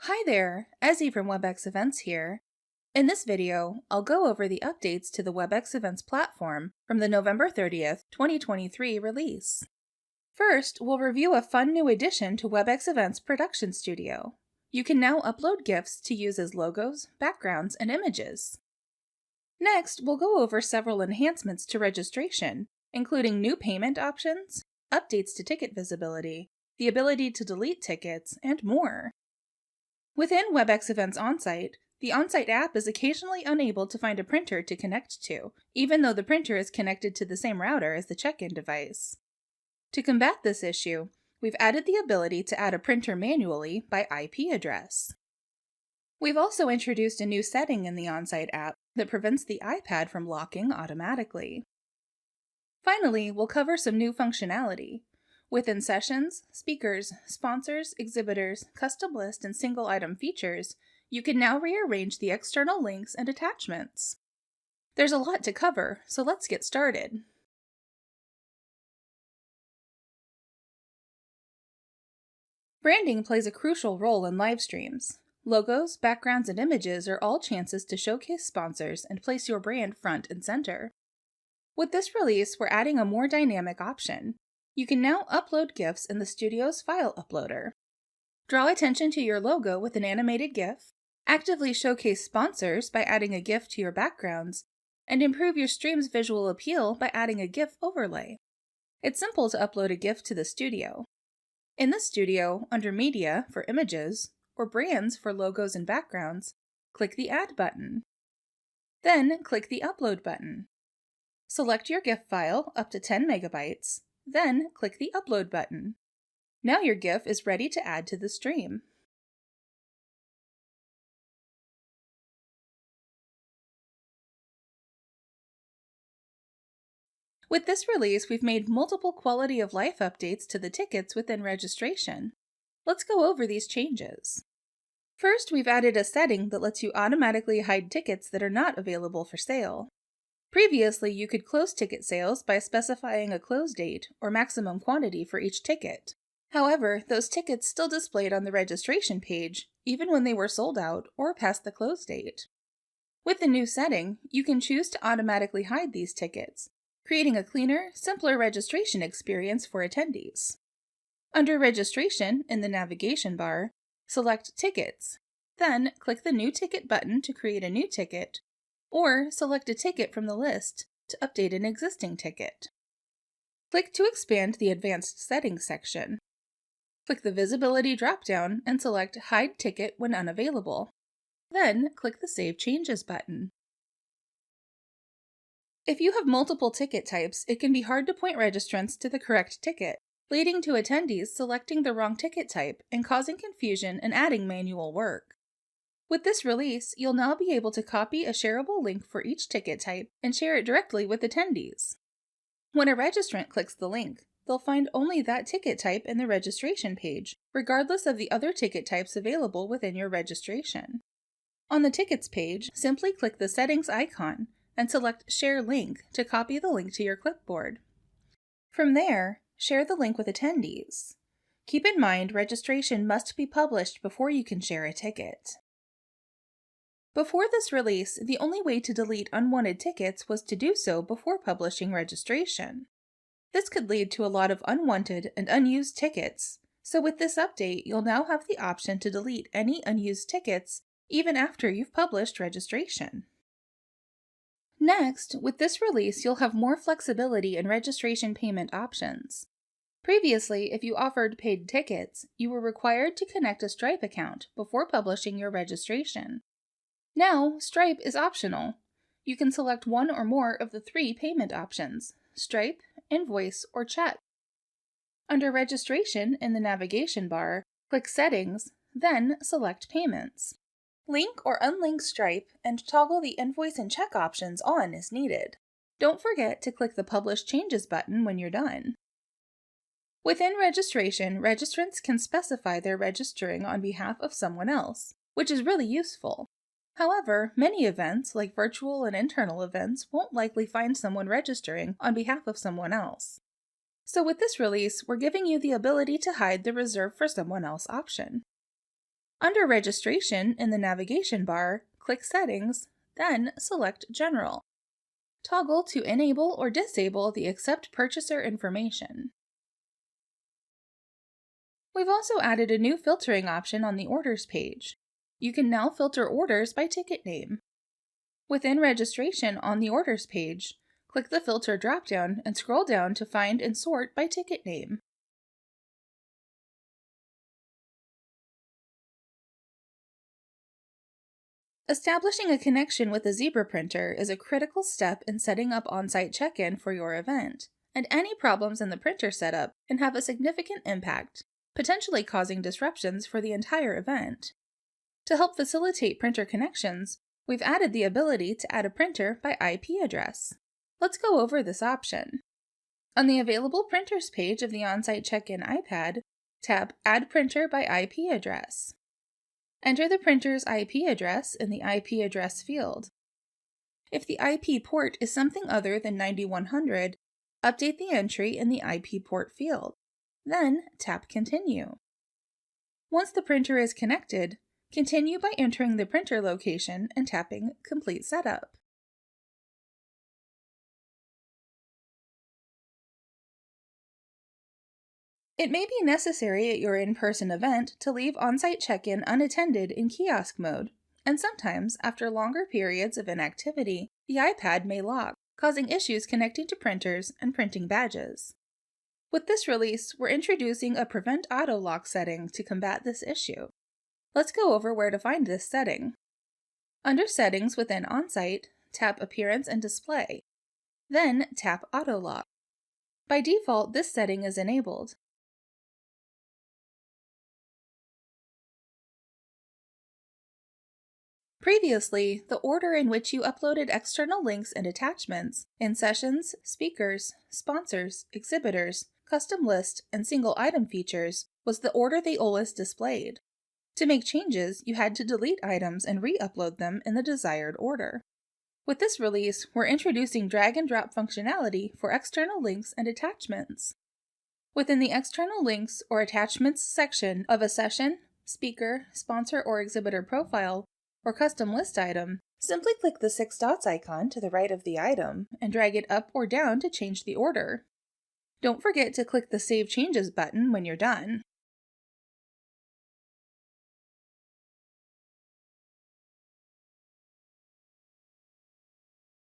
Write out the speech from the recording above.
Hi there, Ezzy from Webex Events here. In this video, I'll go over the updates to the Webex Events platform from the November 30th, 2023 release. First, we'll review a fun new addition to Webex Events Production Studio. You can now upload GIFs to use as logos, backgrounds, and images. Next, we'll go over several enhancements to registration, including new payment options, updates to ticket visibility, the ability to delete tickets, and more. Within Webex Events Onsite, the Onsite app is occasionally unable to find a printer to connect to, even though the printer is connected to the same router as the check-in device. To combat this issue, we've added the ability to add a printer manually by IP address. We've also introduced a new setting in the Onsite app that prevents the iPad from locking automatically. Finally, we'll cover some new functionality. Within sessions, speakers, sponsors, exhibitors, custom list, and single item features, you can now rearrange the external links and attachments. There's a lot to cover, so let's get started. Branding plays a crucial role in live streams. Logos, backgrounds, and images are all chances to showcase sponsors and place your brand front and center. With this release, we're adding a more dynamic option. You can now upload GIFs in the studio's file uploader. Draw attention to your logo with an animated GIF, actively showcase sponsors by adding a GIF to your backgrounds, and improve your stream's visual appeal by adding a GIF overlay. It's simple to upload a GIF to the studio. In the studio, under Media for images, or Brands for logos and backgrounds, click the Add button. Then click the Upload button. Select your GIF file up to 10 megabytes, then click the Upload button. Now your GIF is ready to add to the stream. With this release, we've made multiple quality of life updates to the tickets within registration. Let's go over these changes. First, we've added a setting that lets you automatically hide tickets that are not available for sale. Previously, you could close ticket sales by specifying a close date or maximum quantity for each ticket. However, those tickets still displayed on the registration page, even when they were sold out or past the close date. With the new setting, you can choose to automatically hide these tickets, creating a cleaner, simpler registration experience for attendees. Under Registration in the navigation bar, select Tickets, then click the New Ticket button to create a new ticket, or select a ticket from the list to update an existing ticket. Click to expand the Advanced Settings section. Click the Visibility drop-down and select Hide Ticket when unavailable. Then click the Save Changes button. If you have multiple ticket types, it can be hard to point registrants to the correct ticket, leading to attendees selecting the wrong ticket type and causing confusion and adding manual work. With this release, you'll now be able to copy a shareable link for each ticket type and share it directly with attendees. When a registrant clicks the link, they'll find only that ticket type in the registration page, regardless of the other ticket types available within your registration. On the Tickets page, simply click the Settings icon and select Share Link to copy the link to your clipboard. From there, share the link with attendees. Keep in mind, registration must be published before you can share a ticket. Before this release, the only way to delete unwanted tickets was to do so before publishing registration. This could lead to a lot of unwanted and unused tickets, so with this update, you'll now have the option to delete any unused tickets even after you've published registration. Next, with this release, you'll have more flexibility in registration payment options. Previously, if you offered paid tickets, you were required to connect a Stripe account before publishing your registration. Now, Stripe is optional. You can select one or more of the 3 payment options: Stripe, Invoice, or Check. Under Registration in the navigation bar, click Settings, then select Payments. Link or unlink Stripe and toggle the Invoice and Check options on as needed. Don't forget to click the Publish Changes button when you're done. Within registration, registrants can specify they're registering on behalf of someone else, which is really useful. However, many events, like virtual and internal events, won't likely find someone registering on behalf of someone else. So with this release, we're giving you the ability to hide the Reserve for Someone Else option. Under Registration in the navigation bar, click Settings, then select General. Toggle to enable or disable the Accept Purchaser information. We've also added a new filtering option on the Orders page. You can now filter orders by ticket name. Within Registration on the Orders page, click the Filter dropdown and scroll down to find and sort by ticket name. Establishing a connection with the Zebra printer is a critical step in setting up on-site check-in for your event, and any problems in the printer setup can have a significant impact, potentially causing disruptions for the entire event. To help facilitate printer connections, we've added the ability to add a printer by IP address. Let's go over this option. On the Available Printers page of the On-Site Check-In iPad, tap Add Printer by IP address. Enter the printer's IP address in the IP address field. If the IP port is something other than 9100, update the entry in the IP port field. Then tap Continue. Once the printer is connected, continue by entering the printer location and tapping Complete Setup. It may be necessary at your in-person event to leave on-site check-in unattended in kiosk mode, and sometimes, after longer periods of inactivity, the iPad may lock, causing issues connecting to printers and printing badges. With this release, we're introducing a Prevent Auto Lock setting to combat this issue. Let's go over where to find this setting. Under Settings within Onsite, tap Appearance and Display. Then tap Auto Lock. By default, this setting is enabled. Previously, the order in which you uploaded external links and attachments in Sessions, Speakers, Sponsors, Exhibitors, Custom List, and Single Item features was the order they always displayed. To make changes, you had to delete items and re-upload them in the desired order. With this release, we're introducing drag and drop functionality for external links and attachments. Within the External Links or Attachments section of a session, speaker, sponsor, or exhibitor profile, or custom list item, simply click the 6 dots icon to the right of the item and drag it up or down to change the order. Don't forget to click the Save Changes button when you're done.